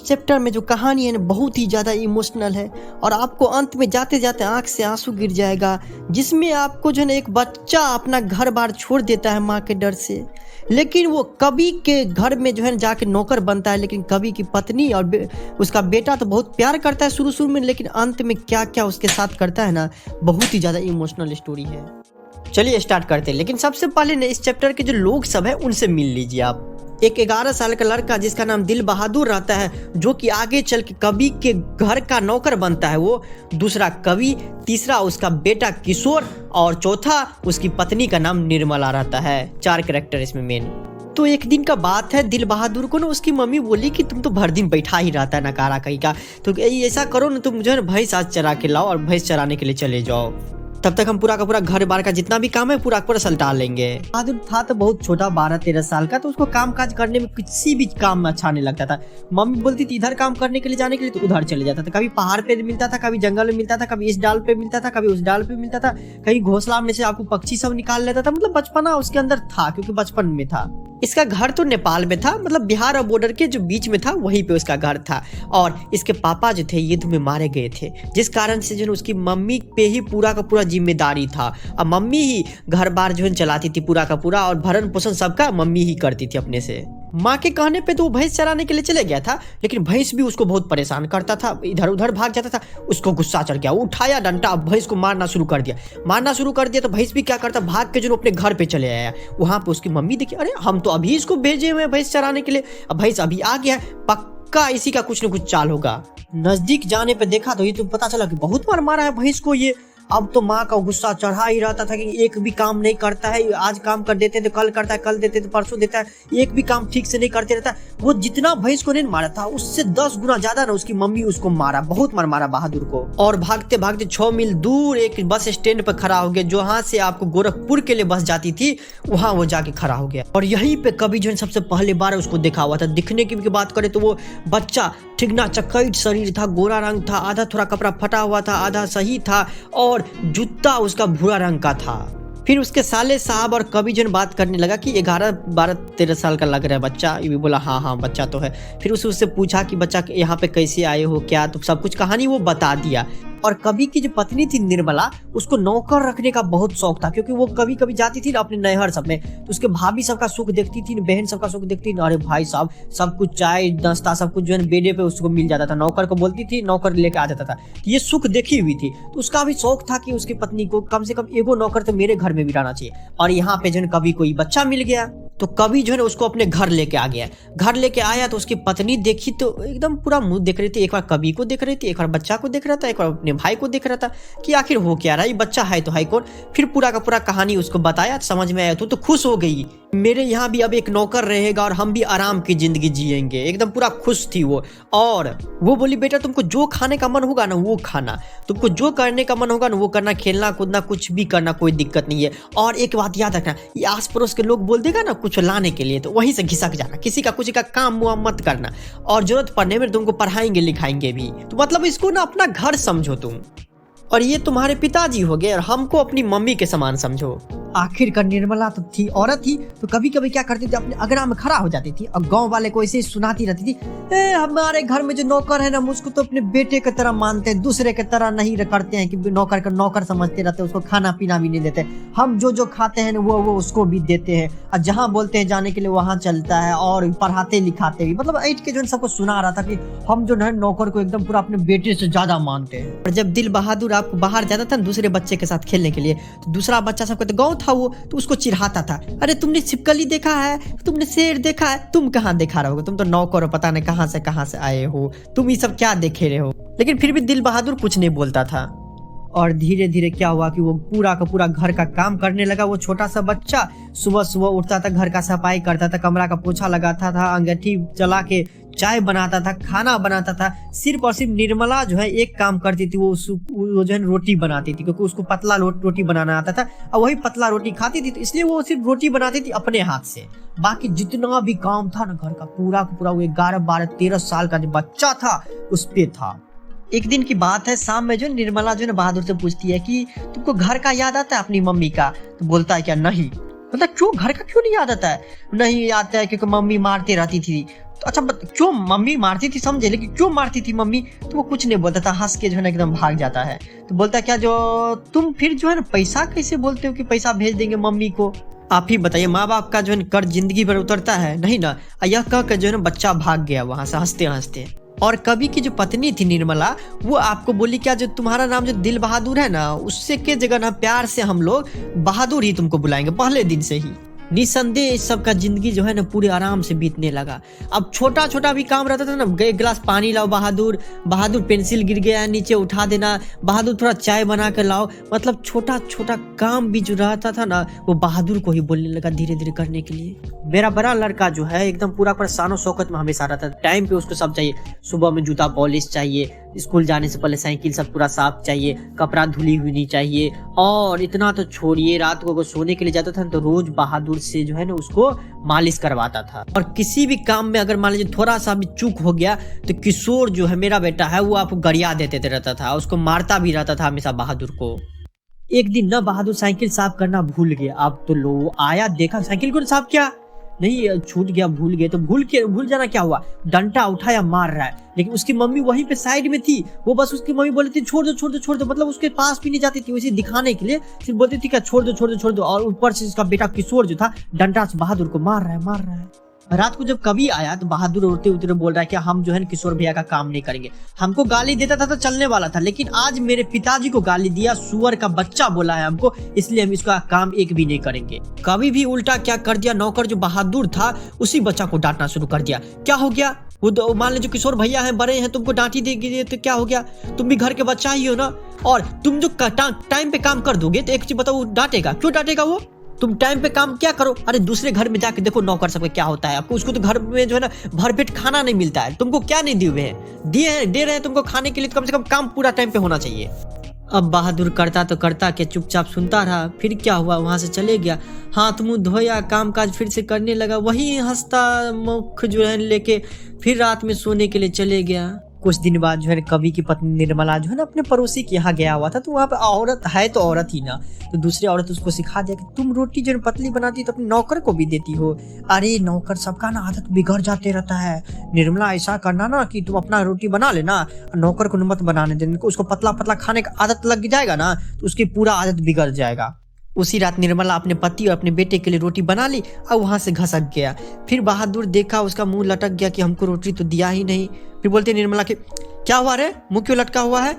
Chapter में जो कहानी है ना बहुत ही ज़्यादा इमोशनल है और आपको अंत में जाते जाते आंख से आंसू गिर जाएगा, जिसमें आपको जो है ना एक बच्चा अपना घर बार छोड़ देता है माँ के डर से, लेकिन वो कवि के घर में जो है ना जाके नौकर बनता है। लेकिन कवि की पत्नी और उसका बेटा तो बहुत प्यार करता है शुरू में, लेकिन अंत में क्या क्या उसके साथ करता है ना, बहुत ही ज़्यादा इमोशनल स्टोरी है। चलिए स्टार्ट करते हैं, लेकिन सबसे पहले ना इस चैप्टर के जो लोग सब है उनसे मिल लीजिए आप। एक 11 साल का लड़का जिसका नाम दिल बहादुर रहता है, जो कि आगे चल के कवि के घर का नौकर बनता है वो। दूसरा कवि, तीसरा उसका बेटा किशोर और चौथा उसकी पत्नी का नाम निर्मला रहता है। 4 कैरेक्टर इसमें मेन। तो एक दिन का बात है, दिल बहादुर को ना उसकी मम्मी बोली कि तुम तो भर दिन बैठा ही रहता है नकारा कहीं का, तो ऐसा करो ना तुम जो है ना भैंस आज चरा के लाओ और भैंस चराने के लिए चले जाओ, तब तक हम पूरा का पूरा घर बार का जितना भी काम है पूरा पूरा सलटा लेंगे। बहादुर था तो बहुत छोटा, 12-13 साल का, तो उसको काम काज करने में किसी भी काम में अच्छा नहीं लगता था। मम्मी बोलती थी इधर काम करने के लिए जाने के लिए, तो उधर चले जाता था। कभी पहाड़ पे मिलता था, कभी जंगल में मिलता था, कभी इस डाल पे मिलता था, कभी उस डाल पे मिलता था, कहीं घोंसला में से आपको पक्षी सब निकाल लेता था। मतलब बचपना उसके अंदर था, क्योंकि बचपन में था। इसका घर तो नेपाल में था, मतलब बिहार और बॉर्डर के जो बीच में था वहीं पे उसका घर था। और इसके पापा जो थे युद्ध में मारे गए थे, जिस कारण से जो उसकी मम्मी पे ही पूरा का पूरा जिम्मेदारी था। अब मम्मी ही घर बार जो है चलाती थी पूरा का पूरा, और भरण पोषण सबका मम्मी ही करती थी अपने से। माँ के कहने पे तो वो भैंस चराने के लिए चले गया था, लेकिन भैंस भी उसको बहुत परेशान करता था, इधर उधर भाग जाता था। उसको गुस्सा चढ़ गया, उठाया डंडा, भैंस को मारना शुरू कर दिया। तो भैंस भी क्या करता, भाग के जो अपने घर पे चले आया। वहां पे उसकी मम्मी देखी, अरे हम तो अभी इसको भेजे हुए भैंस चराने के लिए, अब भैंस अभी आ गया है, पक्का इसी का कुछ न कुछ चाल होगा। नजदीक जाने पे देखा तो ये तो पता चला कि बहुत बार मारा है भैंस को ये। अब तो माँ का गुस्सा चढ़ा ही रहता था कि एक भी काम नहीं करता है, आज काम कर देते तो कल करता है, कल देते तो परसों देता है, एक भी काम ठीक से नहीं करते रहता। वो जितना भैंस को नहीं मारा था उससे 10 गुना ज्यादा ना उसकी मम्मी उसको मारा, बहुत मारा बहादुर को। और भागते भागते 6 मील दूर एक बस स्टैंड पर खड़ा हो गया, जहाँ से आपको गोरखपुर के लिए बस जाती थी, वहां वो जाके खड़ा हो गया। और यहीं पे कवि जो सबसे पहले बार उसको देखा हुआ था। दिखने की बात करे तो वो बच्चा ठिकना चकैत शरीर था, गोरा रंग था, आधा थोड़ा कपड़ा फटा हुआ था, आधा सही था, और जूता उसका भूरा रंग का था। फिर उसके साले साहब और कवि जो बात करने लगा कि 11, 12, 13 साल का लग रहा है बच्चा। ये भी बोला हाँ बच्चा तो है। फिर उससे पूछा कि बच्चा यहाँ पे कैसे आए हो क्या, तो सब कुछ कहानी वो बता दिया। और कवि की जो पत्नी थी निर्मला, उसको नौकर रखने का बहुत शौक था, क्योंकि वो कभी जाती थी ना अपने नैहर सब में, तो उसके भाभी सबका सुख देखती थी, बहन सबका सुख देखती थी। अरे भाई साहब, सब कुछ चाय नाश्ता सब कुछ जो है बेडे पे उसको मिल जाता था। नौकर को बोलती थी, नौकर लेके आ जाता था। ये सुख देखी हुई थी, तो उसका भी शौक था कि उसकी पत्नी को कम से कम एगो नौकर तो मेरे घर में भी रहना चाहिए। और यहाँ पे जो है कवि को बच्चा मिल गया, तो कवि जो है उसको अपने घर लेके आ गया। घर लेके आया तो उसकी पत्नी देखी तो एकदम पूरा मुंह देख रही थी, एक बार कवि को देख रही थी, एक बार बच्चा को देख रहा था, एक बार अपने भाई को देख रहा था कि आखिर हो क्या रहा है, ये बच्चा है तो है कौन। फिर पूरा का पूरा कहानी उसको बताया, समझ में आया तो खुश हो गई। मेरे यहाँ भी अब एक नौकर रहेगा और हम भी आराम की जिंदगी जिएंगे, एकदम पूरा खुश थी वो। और वो बोली बेटा तुमको जो खाने का मन होगा ना वो खाना, तुमको जो करने का मन होगा ना वो करना, खेलना कूदना कुछ भी करना, कोई दिक्कत नहीं है। और एक बात याद रखना, ये आस पड़ोस के लोग बोल देगा ना कुछ लाने के लिए, तो वहीं से घिसक जाना, किसी का कुछ का काम मुआ मत करना। और जरूरत पड़ने में तुमको पढ़ाएंगे लिखाएंगे भी, तो मतलब इसको ना अपना घर समझो तुम, और ये तुम्हारे पिताजी हो गए और हमको अपनी मम्मी के समान समझो। आखिरकार निर्मला तो थी, औरत थी, तो कभी कभी क्या करती थी, अपने अगना में खड़ा हो जाती थी और गांव वाले को ऐसे सुनाती रहती थी, हमारे घर में जो नौकर है ना मुझको तो अपने बेटे की तरह मानते हैं, दूसरे की तरह नहीं करते हैं कि नौकर का नौकर समझते रहते, उसको खाना पीना भी नहीं देते, हम जो खाते हैं वो उसको भी देते हैं, और जहाँ बोलते हैं जाने के लिए वहाँ चलता है, और पढ़ाते लिखाते भी। मतलब ऐठ के जो सबको सुना रहा था कि हम जो है नौकर को एकदम पूरा अपने बेटे से ज्यादा मानते हैं। और जब दिल बहादुर आपको बाहर जाता था दूसरे बच्चे के साथ खेलने के लिए, तो दूसरा बच्चा सबको तो गाँव था वो, तो उसको चिढ़ाता था, अरे तुमने छिपकली देखा है, तुमने शेर देखा है, तुम कहाँ देखा रहोगे, तुम तो नौकर हो, पता नहीं कहाँ से आए हो, तुम ये सब क्या देखे रहे हो। लेकिन फिर भी दिल बहादुर कुछ नहीं बोलता था। और धीरे धीरे क्या हुआ कि वो पूरा का पूरा घर का काम करने लगा। वो छोटा सा बच्चा सुबह सुबह उठता था, घर का सफाई करता था, कमरा का पोछा लगाता था, अंगीठी जला के चाय बनाता था, खाना बनाता था। सिर्फ और सिर्फ निर्मला जो है एक काम करती थी, वो जो है रोटी बनाती थी, क्योंकि उसको पतला रोटी बनाना आता था और वही पतला रोटी खाती थी, तो इसलिए वो सिर्फ रोटी बनाती थी अपने हाथ से। बाकी जितना भी काम था ना घर का पूरा वो 11, 12, 13 साल का जो बच्चा था उस पे था। एक दिन की बात है, शाम में जो निर्मला जो है बहादुर से पूछती है कि तुमको घर का याद आता है अपनी मम्मी का, तो बोलता है क्या नहीं। मतलब क्यों, घर का क्यों नहीं याद आता है? नहीं आता है क्योंकि मम्मी मारते रहती थी। तो अच्छा क्यों मम्मी मारती थी समझे, लेकिन क्यों मारती थी मम्मी? तो वो कुछ नहीं बोलता था, हंस के जो है ना एकदम भाग जाता है। तो बोलता क्या जो तुम फिर जो है ना पैसा कैसे बोलते हो कि पैसा भेज देंगे मम्मी को? आप ही बताइए, माँ बाप का जो है कर्ज जिंदगी भर उतरता है नहीं ना। यह कह कर जो है ना बच्चा भाग गया वहां से हंसते हंसते। और कवि की जो पत्नी थी निर्मला, वो आपको बोली क्या जो तुम्हारा नाम जो दिल बहादुर है ना, उससे के जगह ना प्यार से हम लोग बहादुर ही तुमको बुलाएंगे पहले दिन से ही। निसंदेह इस सब का जिंदगी जो है ना पूरे आराम से बीतने लगा। अब छोटा छोटा भी काम रहता था ना, एक गिलास पानी लाओ बहादुर, बहादुर पेंसिल गिर गया है नीचे उठा देना, बहादुर थोड़ा चाय बना कर लाओ, मतलब छोटा छोटा काम भी जो रहता था ना वो बहादुर को ही बोलने लगा धीरे धीरे करने के लिए। मेरा बड़ा लड़का जो है एकदम पूरा पर शानो शौकत में हमेशा रहता था, टाइम पे उसको सब चाहिए। सुबह में जूता पॉलिश चाहिए, स्कूल जाने से पहले साइकिल सब पूरा साफ चाहिए, कपड़ा धुली हुई नहीं चाहिए। और इतना तो छोड़िए, रात को सोने के लिए जाता था तो रोज बहादुर से जो है ना उसको मालिश करवाता था। और किसी भी काम में अगर मान लीजिए थोड़ा सा भी चूक हो गया तो किशोर जो है मेरा बेटा है वो आपको गरिया देते रहता था, उसको मारता भी रहता था हमेशा बहादुर को। एक दिन ना बहादुर साइकिल साफ करना भूल गया। अब तो लो आया देखा साइकिल को साफ किया नहीं, छूट गया, भूल गए। तो भूल जाना क्या हुआ, डंडा उठाया मार रहा है। लेकिन उसकी मम्मी वहीं पे साइड में थी, वो बस उसकी मम्मी बोली थी छोड़ दो छोड़ दो छोड़ दो, मतलब उसके पास भी नहीं जाती थी वैसे दिखाने के लिए, सिर्फ बोलती थी क्या छोड़ दो छोड़ दो छोड़ दो। और ऊपर से उसका बेटा किशोर जो था डंडा से बहादुर को मार रहा है। रात को जब कवि आया तो बहादुर रोते उतरे बोल रहा है कि हम जो है किशोर भैया का काम नहीं करेंगे। हमको गाली देता था तो चलने वाला था, लेकिन आज मेरे पिताजी को गाली दिया, सुअर का बच्चा बोला है हमको, इसलिए हम इसका काम एक भी नहीं करेंगे। कवि भी उल्टा क्या कर दिया, नौकर जो बहादुर था उसी बच्चा को डांटना शुरू कर दिया। क्या हो गया, वो मान लीजिए किशोर भैया हैं, बड़े हैं, तुमको डांटी देगी तो क्या हो गया, तुम भी घर के बच्चा ही हो ना। और तुम जो टाइम पे काम कर दोगे तो एक चीज बताओ, डांटेगा क्यों? डांटेगा वो, तुम टाइम पे काम क्या करो। अरे दूसरे घर में जाके देखो नौकर सबका क्या होता है, आपको उसको तो घर में जो है ना भरपेट खाना नहीं मिलता है। तुमको क्या नहीं दिए हुए हैं, दे रहे हैं तुमको खाने के लिए, तो कम से कम काम पूरा टाइम पे होना चाहिए। अब बहादुर करता तो करता क्या, चुपचाप सुनता रहा। फिर क्या हुआ, वहां से चले गया, हाथ मुंह धोया, काम काज फिर से करने लगा, वही हंसता मुख जो है लेके फिर रात में सोने के लिए चले गया। कुछ दिन बाद जो है कवि की पत्नी निर्मला जो है ना अपने पड़ोसी के यहाँ गया हुआ था, तो वहाँ पे औरत है तो औरत ही ना, तो दूसरी औरत उसको सिखा दिया कि तुम रोटी जो पतली बनाती तो अपने नौकर को भी देती हो। अरे नौकर सबका ना आदत बिगड़ जाते रहता है, निर्मला ऐसा करना ना कि तुम अपना रोटी बना लेना, नौकर को मत बनाने देने, उसको पतला पतला खाने का आदत लग जाएगा ना तो उसकी पूरा आदत बिगड़ जाएगा। उसी रात निर्मला अपने पति और अपने बेटे के लिए रोटी बना ली और वहां से घसक गया। फिर बहादुर देखा, उसका मुंह लटक गया कि हमको रोटी तो दिया ही नहीं। फिर बोलते निर्मला के क्या हुआ रे, मुंह क्यों लटका हुआ है,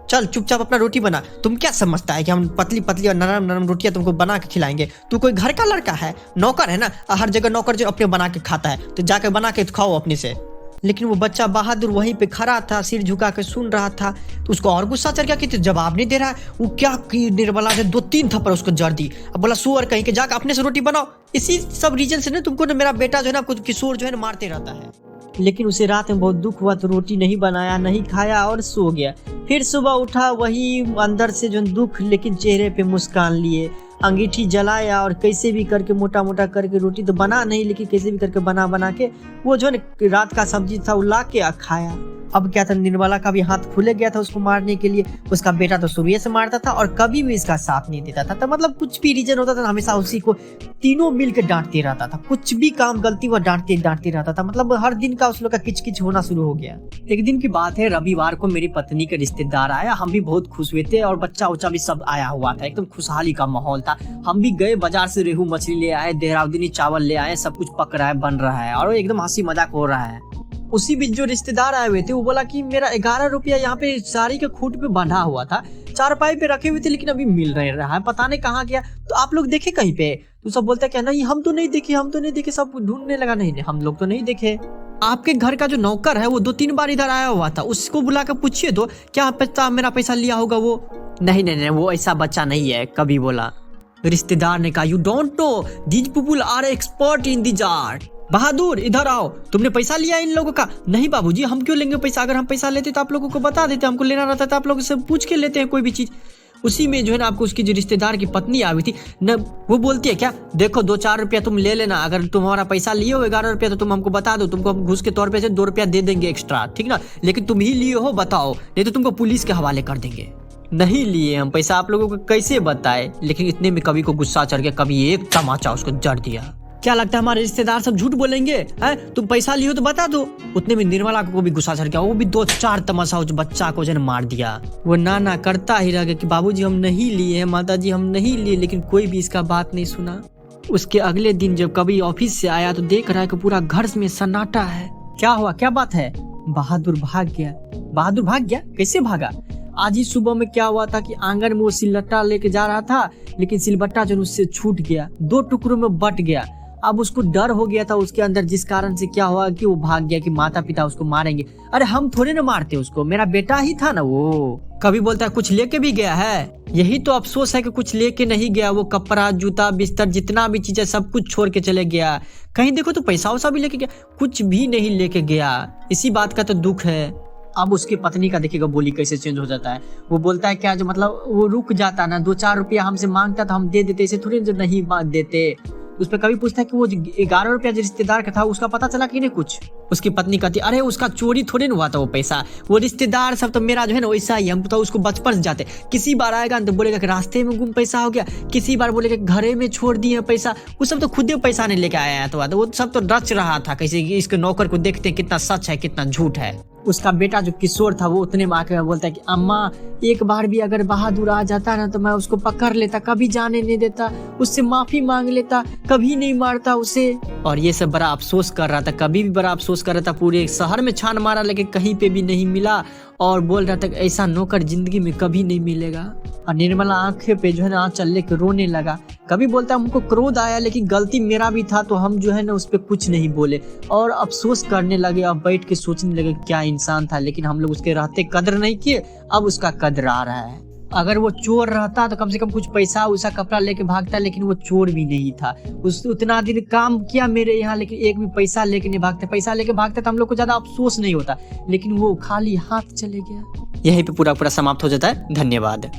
चल चुपचाप अपना रोटी बना। तुम क्या समझता है कि हम पतली पतली और नरम नरम रोटियां तुमको बना के खिलाएंगे? तू कोई घर का लड़का है, नौकर है ना, हर जगह नौकर जो अपने बना के खाता है, तो जाकर बना के खाओ अपने से। लेकिन वो बच्चा बहादुर वहीं पे खड़ा था, सिर झुका के सुन रहा था। तो उसको और गुस्सा चढ़ गया कि तो जवाब नहीं दे रहा है। वो क्या की निर्मला ने 2-3 थप्पड़ उसको जड़ दी। अब बोला सुअर कहीं के, जाकर अपने से रोटी बनाओ। इसी सब रीजन से ना तुमको ना मेरा बेटा जो है ना कुछ किशोर जो है ना मारते रहता है। लेकिन उसे रात में बहुत दुख हुआ, तो रोटी नहीं बनाया, नहीं खाया और सो गया। फिर सुबह उठा, वही अंदर से जो दुख, लेकिन चेहरे पे मुस्कान लिए, अंगीठी जलाया और कैसे भी करके मोटा मोटा करके, रोटी तो बना नहीं लेकिन कैसे भी करके बना के वो जो है रात का सब्जी था वो ला के खाया। अब क्या था, निर्मला का भी हाथ खुले गया था उसको मारने के लिए। उसका बेटा तो शुरू से मारता था और कभी भी इसका साथ नहीं देता था। तो मतलब कुछ भी रीजन होता था हमेशा उसी को तीनों मिलकर डांटते रहता था, कुछ भी काम गलती वो डांटते रहता था। मतलब हर दिन का उस लोग का किचकिच होना शुरू हो गया। एक दिन की बात है, रविवार को मेरी पत्नी के रिश्तेदार आया, हम भी बहुत खुश हुए थे और बच्चा उच्चा भी सब आया हुआ था, एकदम खुशहाली का माहौल था। हम भी गए बाजार से रेहू मछली ले आए, देहरादूनी चावल ले आए, सब कुछ पक रहा है, बन रहा है और एकदम हंसी मजाक हो रहा है। उसी बीच जो रिश्तेदार आए हुए थे वो बोला कि मेरा 11 रुपया यहाँ पे साड़ी के खूंट पे बंधा हुआ था, चारपाई पे रखे हुए थे, लेकिन अभी मिल नहीं रहा है, पता नहीं कहाँ गया। तो आप लोग देखे कहीं पे? तो सब बोलता क्या, नहीं हम तो नहीं देखे, सब ढूंढने लगा, नहीं हम लोग तो नहीं देखे। आपके घर का जो नौकर है वो 2-3 बार इधर आया हुआ था, उसको बुला कर पूछिए तो क्या पता मेरा पैसा लिया होगा वो। नहीं वो ऐसा बच्चा नहीं है, कभी बोला। रिश्तेदार ने कहा, you don't know, these people are expert in this art. Bahadur इधर आओ, तुमने पैसा लिया इन लोगों का? नहीं बाबूजी, हम क्यों लेंगे पैसा, अगर हम पैसा लेते तो आप लोगों को बता देते, हमको लेना रहता था, आप लोगों से पूछ के लेते हैं कोई भी चीज। उसी में जो है ना आपको उसकी जो रिश्तेदार की पत्नी आई थी न, वो बोलती है क्या, देखो 2-4 रुपया तुम ले लेना, अगर तुम्हारा पैसा लिए हो 11 रुपया तो तुम हमको बता दो, तुमको हम घूस के तौर पे से 2 रुपया दे देंगे एक्स्ट्रा, ठीक ना, लेकिन तुम ही लिए हो बताओ, नहीं तो तुमको पुलिस के हवाले कर देंगे। नहीं लिए हम पैसा, आप लोगों को कैसे बताए। लेकिन इतने में कवि को गुस्सा चढ़ गया, कवि एक तमाचा उसको जड़ दिया। क्या लगता है हमारे रिश्तेदार सब झूठ बोलेंगे? हैं तुम पैसा लियो तो बता दो। उतने में निर्मला को भी गुस्सा चढ़ गया, वो भी 2-4 तमाशा उस बच्चा को जन मार दिया। वो ना करता ही रह गया कि बाबूजी हम नहीं लिए हैं, माताजी हम नहीं लिए, लेकिन कोई भी इसका बात नहीं सुना। उसके अगले दिन जब कभी ऑफिस से आया तो देख रहा है कि पूरा घर में सन्नाटा है। क्या हुआ, क्या बात है? बहादुर भाग गया। बहादुर भाग गया? कैसे भागा? आज ही सुबह में क्या हुआ था कि आंगन में वो सिलबट्टा लेके जा रहा था, लेकिन सिलबट्टा जो उससे छूट गया, 2 टुकड़ों में बट गया। अब उसको डर हो गया था उसके अंदर, जिस कारण से क्या हुआ कि वो भाग गया कि माता पिता उसको मारेंगे। अरे हम थोड़े ना मारते उसको, मेरा बेटा ही था ना वो। कभी बोलता है कुछ लेके भी गया है, यही तो अफसोस है कि कुछ लेके नहीं गया। वो कपड़ा जूता बिस्तर जितना भी चीज है सब कुछ छोड़ के चले गया। कहीं देखो तो पैसा वैसा भी लेके गया, कुछ भी नहीं लेके गया। इसी बात का तो दुख है। अब उसकी पत्नी का देखिएगा बोली कैसे चेंज हो जाता है। वो बोलता है क्या, जो मतलब वो रुक जाता ना, 2-4 रुपया हमसे मांगता तो हम दे देते, इसे थोड़ी जो नहीं देते। उस पर कभी पूछता है कि वो 11 रुपया जो रिश्तेदार का था उसका पता चला कि नहीं कुछ। उसकी पत्नी कहती अरे उसका चोरी थोड़ी ना हुआ था वो पैसा, वो रिश्तेदार सब तो मेरा जो है ना वैसा ही, हम तो उसको बचपन से जाते। किसी बार आएगा तो बोलेगा कि रास्ते में गुम पैसा हो गया, किसी बार बोलेगा घरे में छोड़ दिए पैसा। वो सब तो खुद ही पैसा नहीं लेके आया है, तो वो सब तो रच रहा था कैसे इसके नौकर को, देखते हैं कितना सच है कितना झूठ है। उसका बेटा जो किशोर था वो उतने में आके बोलता है कि अम्मा एक बार भी अगर बहादुर आ जाता ना तो मैं उसको पकड़ लेता, कभी जाने नहीं देता, उससे माफी मांग लेता, कभी नहीं मारता उसे। और ये सब बड़ा अफसोस कर रहा था, कभी भी बड़ा अफसोस कर रहा था। पूरे शहर में छान मारा लेकिन कहीं पे भी नहीं मिला, और बोल रहा था कि ऐसा नौकर जिंदगी में कभी नहीं मिलेगा। और निर्मला आंखें पे जो है ना आंचल लेके रोने लगा। कभी बोलता हमको क्रोध आया लेकिन गलती मेरा भी था, तो हम जो है ना उस पर कुछ नहीं बोले और अफसोस करने लगे। अब बैठ के सोचने लगे क्या इंसान था, लेकिन हम लोग उसके रहते कदर नहीं किए, अब उसका कदर आ रहा है। अगर वो चोर रहता तो कम से कम कुछ पैसा उसा कपड़ा लेके भागता, लेकिन वो चोर भी नहीं था। उस उतना दिन काम किया मेरे यहाँ, लेकिन एक भी पैसा लेके नहीं भागता। पैसा लेके भागता तो हम लोग को ज्यादा अफसोस नहीं होता, लेकिन वो खाली हाथ चले गया। यहीं पे पूरा समाप्त हो जाता है। धन्यवाद।